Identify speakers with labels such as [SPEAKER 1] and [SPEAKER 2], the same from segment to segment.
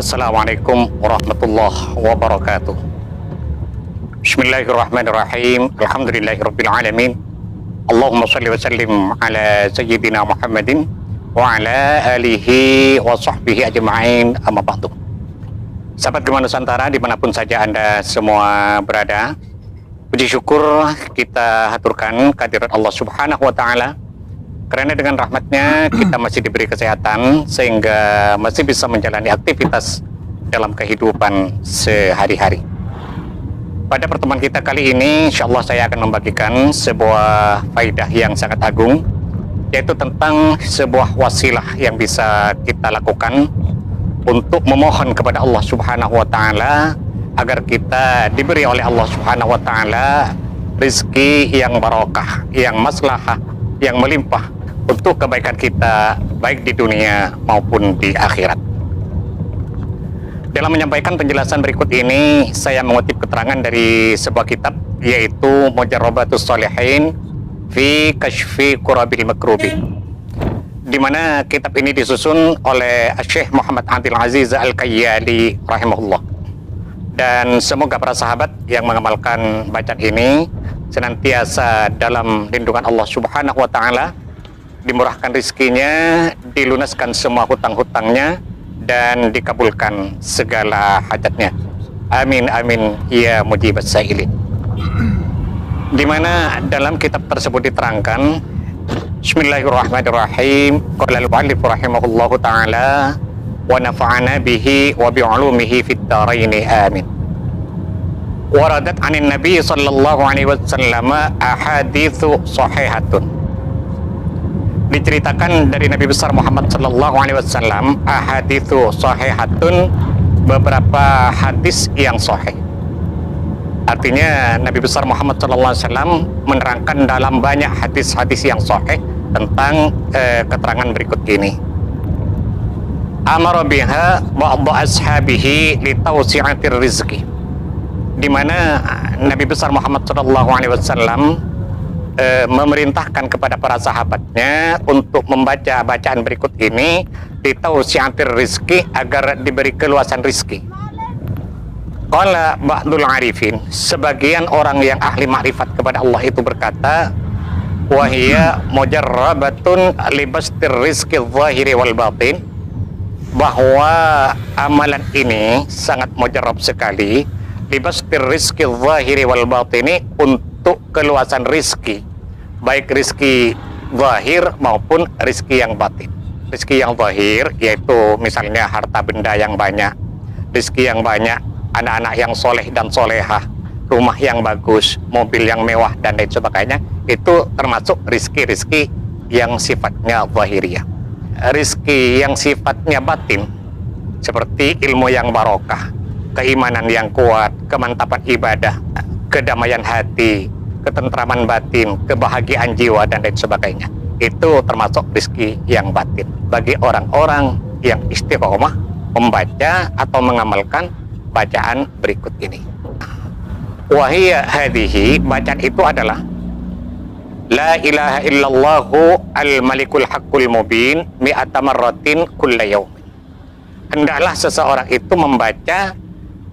[SPEAKER 1] Assalamualaikum warahmatullahi wabarakatuh. Bismillahirrahmanirrahim. Alhamdulillahirabbil alamin. Allahumma shalli wa sallim ala sayyidina Muhammadin wa ala alihi wa sahbihi ajma'in, amma ba'du. Sahabat Gema Nusantara dimanapun saja Anda semua berada, puji syukur kita haturkan kehadirat Allah Subhanahu wa Ta'ala, karena dengan rahmatnya kita masih diberi kesehatan sehingga masih bisa menjalani aktivitas dalam kehidupan sehari-hari. Pada pertemuan kita kali ini, insya Allah saya akan membagikan sebuah faidah yang sangat agung, yaitu tentang sebuah wasilah yang bisa kita lakukan untuk memohon kepada Allah Subhanahu wa Ta'ala agar kita diberi oleh Allah Subhanahu wa Ta'ala rezeki yang barokah, yang maslahah, yang melimpah untuk kebaikan kita baik di dunia maupun di akhirat. Dalam menyampaikan penjelasan berikut ini, saya mengutip keterangan dari sebuah kitab, yaitu Mujarrabatus Shalihin fi Kashfi Kurabil Makrubi, di mana kitab ini disusun oleh Syekh Muhammad Abdul Aziz Al-Kayyali rahimahullah. Dan semoga para sahabat yang mengamalkan bacaan ini senantiasa dalam lindungan Allah Subhanahu wa Ta'ala, dimurahkan rizkinya, dilunaskan semua hutang-hutangnya, dan dikabulkan segala hajatnya. Amin amin ya mujibas sa'ilin. Di mana dalam kitab tersebut diterangkan, Bismillahirrahmanirrahim, qala al-mu'allif rahimahullahu ta'ala wa nafa'ana bihi wa bi'ulumihi fid dharaini amin. Waradat 'anin nabi sallallahu alaihi wasallam ahaditsu shahihatun. Diceritakan dari Nabi besar Muhammad sallallahu alaihi wasallam ahaditsu shahihatun, beberapa hadis yang sahih. Artinya Nabi besar Muhammad sallallahu alaihi wasallam menerangkan dalam banyak hadis-hadis yang sahih tentang keterangan berikut ini. Amara biha ba'd ashabihi li tawsi'atir rizqi, di mana Nabi besar Muhammad sallallahu alaihi wasallam memerintahkan kepada para sahabatnya untuk membaca bacaan berikut ini di tawsi'atir rizqi, agar diberi keluasan rizki. Qala ba'dul arifin, sebagian orang yang ahli makrifat kepada Allah itu berkata, wa hiya mujarrabatun libastir rizqi zahiri wal batin, bahwa amalan ini sangat mujarrab sekali, libastir rizqi zahiri wal batini, untuk keluasan rizki, baik rizki zahir maupun rizki yang batin. Rizki yang zahir yaitu misalnya harta benda yang banyak, rizki yang banyak, anak-anak yang soleh dan solehah, rumah yang bagus, mobil yang mewah, dan lain sebagainya. Itu termasuk rizki-rizki yang sifatnya zahiriyah. Rizki yang sifatnya batin, seperti ilmu yang barokah, keimanan yang kuat, kemantapan ibadah, kedamaian hati, ketentraman batin, kebahagiaan jiwa, dan lain sebagainya. Itu termasuk rizki yang batin bagi orang-orang yang istiqomah membaca atau mengamalkan bacaan berikut ini. Wahiyya hadihi, bacaan itu adalah la ilaha illallahu al-malikul haqqul mubin mi'ata marratin kulla yaumin. Hendaklah seseorang itu membaca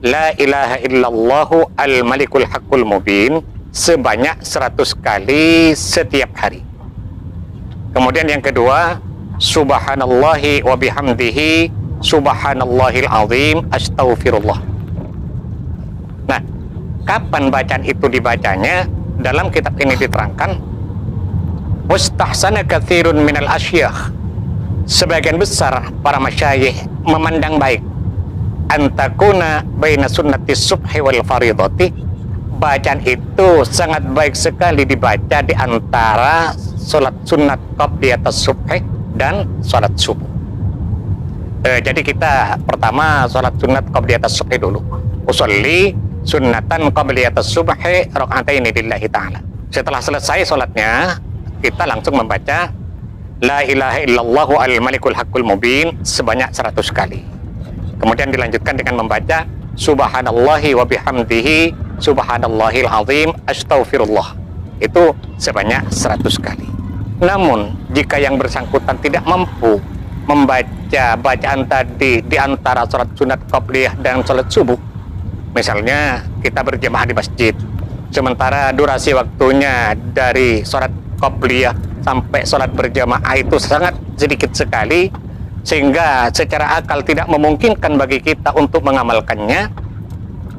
[SPEAKER 1] la ilaha illallahu al-malikul haqqul mubin sebanyak 100 kali setiap hari. Kemudian yang kedua, subhanallahi wa bihamdihi subhanallahil azim astaghfirullah. Nah, kapan bacaan itu dibacanya? Dalam kitab ini diterangkan, wastahsana katsirun minal asyakh, sebagian besar para masyayikh memandang baik, antakuna baina sunnati subhi wal faridati, bacaan itu sangat baik sekali dibaca di antara sholat sunat qabliyatas subhi dan sholat subuh. Jadi kita pertama sholat sunat qabliyatas subhi dulu. Usolli sunnatan qabliyatas subhi raka'ataini lillahi ta'ala. Setelah selesai sholatnya, kita langsung membaca la ilaha illallahu al-malikul haqqul mubin sebanyak 100 kali. Kemudian dilanjutkan dengan membaca subhanallahi wa bihamdihi subhanallahil azim astaghfirullah, itu sebanyak 100 kali. Namun jika yang bersangkutan tidak mampu membaca bacaan tadi di antara sholat sunat qabliyah dan sholat subuh. Misalnya kita berjamaah di masjid, sementara durasi waktunya dari sholat qabliyah sampai sholat berjamaah itu sangat sedikit sekali, sehingga secara akal tidak memungkinkan bagi kita untuk mengamalkannya.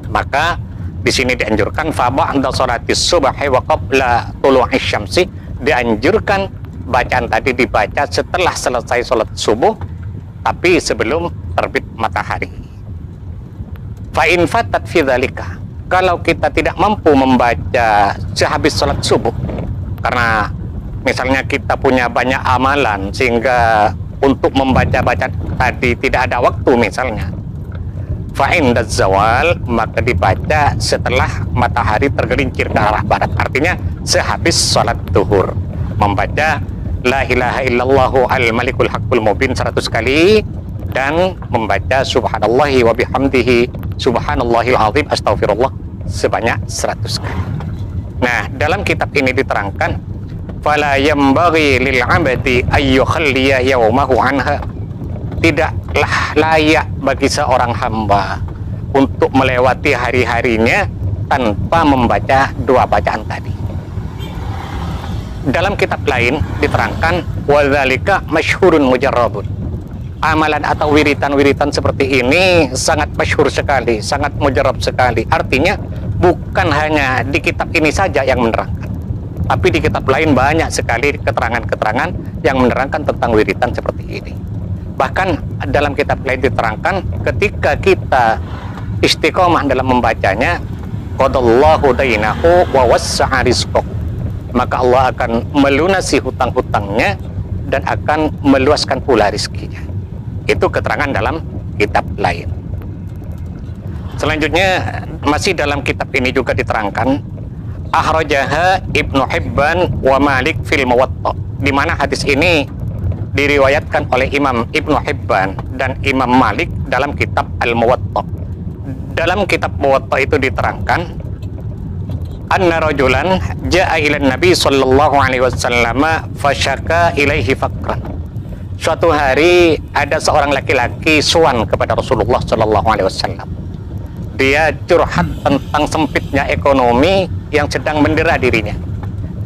[SPEAKER 1] Maka di sini dianjurkan fa ba'da sholatis subhi wa qabla tulu'is syamsi, dianjurkan bacaan tadi dibaca setelah selesai sholat subuh, tapi sebelum terbit matahari. Fa in fatat fi dzalika, kalau kita tidak mampu membaca sehabis sholat subuh, karena misalnya kita punya banyak amalan sehingga untuk membaca bacaan tadi tidak ada waktu misalnya, fa inda zawal, maka dibaca setelah matahari tergelincir ke arah barat, artinya sehabis sholat zuhur. Membaca la ilaha illallahu al-malikul haqqul mubin 100 kali, dan membaca subhanallahi wa bihamdihi subhanallahil azim astaghfirullah sebanyak 100 kali. Nah, dalam kitab ini diterangkan fala yambaghi lil 'abdi ay yukhalliya yawmahu anha, tidaklah layak bagi seorang hamba untuk melewati hari-harinya tanpa membaca dua bacaan tadi. Dalam kitab lain diterangkan wadzalika masyhurun mujarrabun, amalan atau wiritan-wiritan seperti ini sangat masyhur sekali, sangat mujarrab sekali. Artinya bukan hanya di kitab ini saja yang menerangkan, tapi di kitab lain banyak sekali keterangan-keterangan yang menerangkan tentang wiritan seperti ini. Bahkan dalam kitab lain diterangkan ketika kita istiqomah dalam membacanya, qadallahu dainahu wa wassa'a rizqahu, maka Allah akan melunasi hutang-hutangnya dan akan meluaskan pula rizkinya. Itu keterangan dalam kitab lain. Selanjutnya masih dalam kitab ini juga diterangkan akhrajaha Ibnu Hibban wa Malik fil Muwatta, di mana hadis ini diriwayatkan oleh Imam Ibnu Hibban dan Imam Malik dalam kitab Al-Muwatta. Dalam kitab Muwatta itu diterangkan anna rajulan ja'a ila Nabi sallallahu alaihi wasallam fasyaka ilaihi faqran. Suatu hari ada seorang laki-laki suan kepada Rasulullah sallallahu alaihi wasallam. Dia curhat tentang sempitnya ekonomi yang sedang mendera dirinya.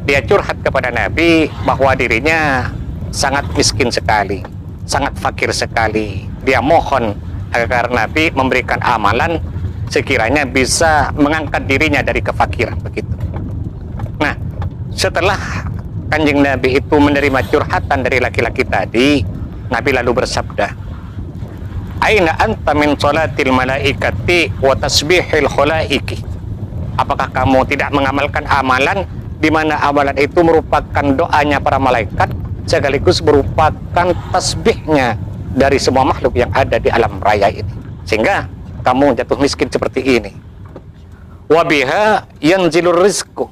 [SPEAKER 1] Dia curhat kepada Nabi bahwa dirinya sangat miskin sekali, sangat fakir sekali. Dia mohon agar Nabi memberikan amalan sekiranya bisa mengangkat dirinya dari kefakiran begitu. Nah, setelah Kanjeng Nabi itu menerima curhatan dari laki-laki tadi, Nabi lalu bersabda, "Aina anta min salatil malaikati wa tasbihil khalaiki?" Apakah kamu tidak mengamalkan amalan di mana amalan itu merupakan doanya para malaikat sekaligus merupakan tasbihnya dari semua makhluk yang ada di alam raya ini, sehingga kamu jatuh miskin seperti ini. Wabiha yanzilur rizqu,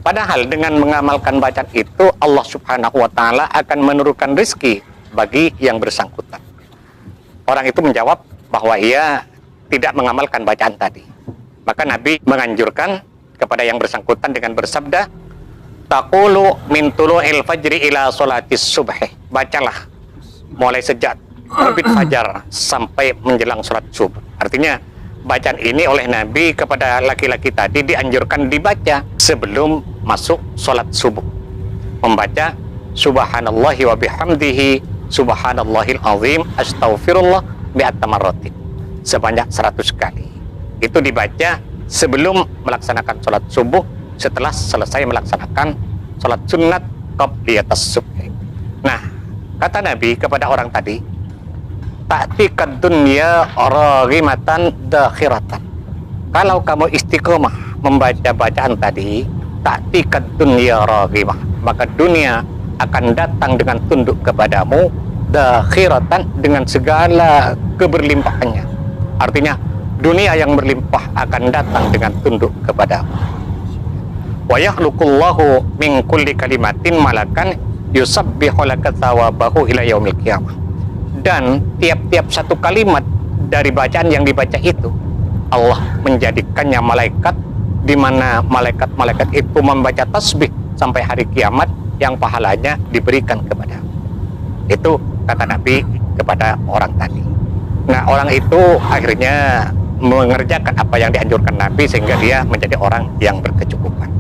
[SPEAKER 1] padahal dengan mengamalkan bacaan itu Allah subhanahu wa ta'ala akan menurunkan rizki bagi yang bersangkutan. Orang itu menjawab bahwa ia tidak mengamalkan bacaan tadi. Maka Nabi menganjurkan kepada yang bersangkutan dengan bersabda, taqulu min tulu'il fajri ila sholatis subhi, bacalah mulai sejak terbit fajar sampai menjelang sholat subuh. Artinya bacaan ini oleh Nabi kepada laki-laki tadi dianjurkan dibaca sebelum masuk sholat subuh. Membaca subhanallahi wa bihamdihi subhanallahil azim astaghfirullah mi'ata marratin sebanyak 100 kali. Itu dibaca sebelum melaksanakan sholat subuh, setelah selesai melaksanakan sholat sunat qabliyatas subhi. Nah, kata Nabi kepada orang tadi, ta'tikad dunya raghimatan dakhiratan. Kalau kamu istiqomah membaca bacaan tadi, ta'tikad dunya raghimah, maka dunia akan datang dengan tunduk kepadamu, dakhiratan, dengan segala keberlimpahannya. Artinya dunia yang berlimpah akan datang dengan tunduk kepadamu. Wa yakhluqullahu min kulli kalimatin malakan yusabbihu laka thawabahu ila yaumil qiyamah. Dan tiap-tiap satu kalimat dari bacaan yang dibaca itu, Allah menjadikannya malaikat, di mana malaikat-malaikat itu membaca tasbih sampai hari kiamat yang pahalanya diberikan kepada. Itu kata Nabi kepada orang tadi. Nah, orang itu akhirnya mengerjakan apa yang dianjurkan Nabi sehingga dia menjadi orang yang berkecukupan.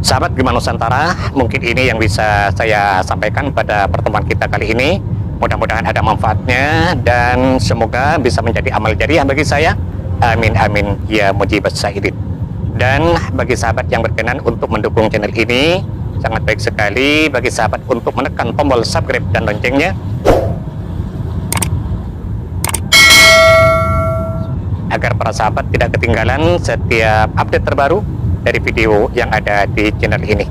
[SPEAKER 1] Sahabat Gema Nusantara, mungkin ini yang bisa saya sampaikan pada pertemuan kita kali ini. Mudah-mudahan ada manfaatnya dan semoga bisa menjadi amal jariah bagi saya. Amin amin ya mujibas sa'idin. Dan bagi sahabat yang berkenan untuk mendukung channel ini, sangat baik sekali bagi sahabat untuk menekan tombol subscribe dan loncengnya agar para sahabat tidak ketinggalan setiap update terbaru dari video yang ada di channel ini.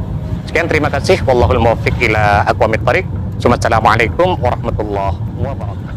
[SPEAKER 1] Sekian, terima kasih. Wallahul muwaffiq ila aqwamit thoriq. Assalamualaikum warahmatullahi wabarakatuh.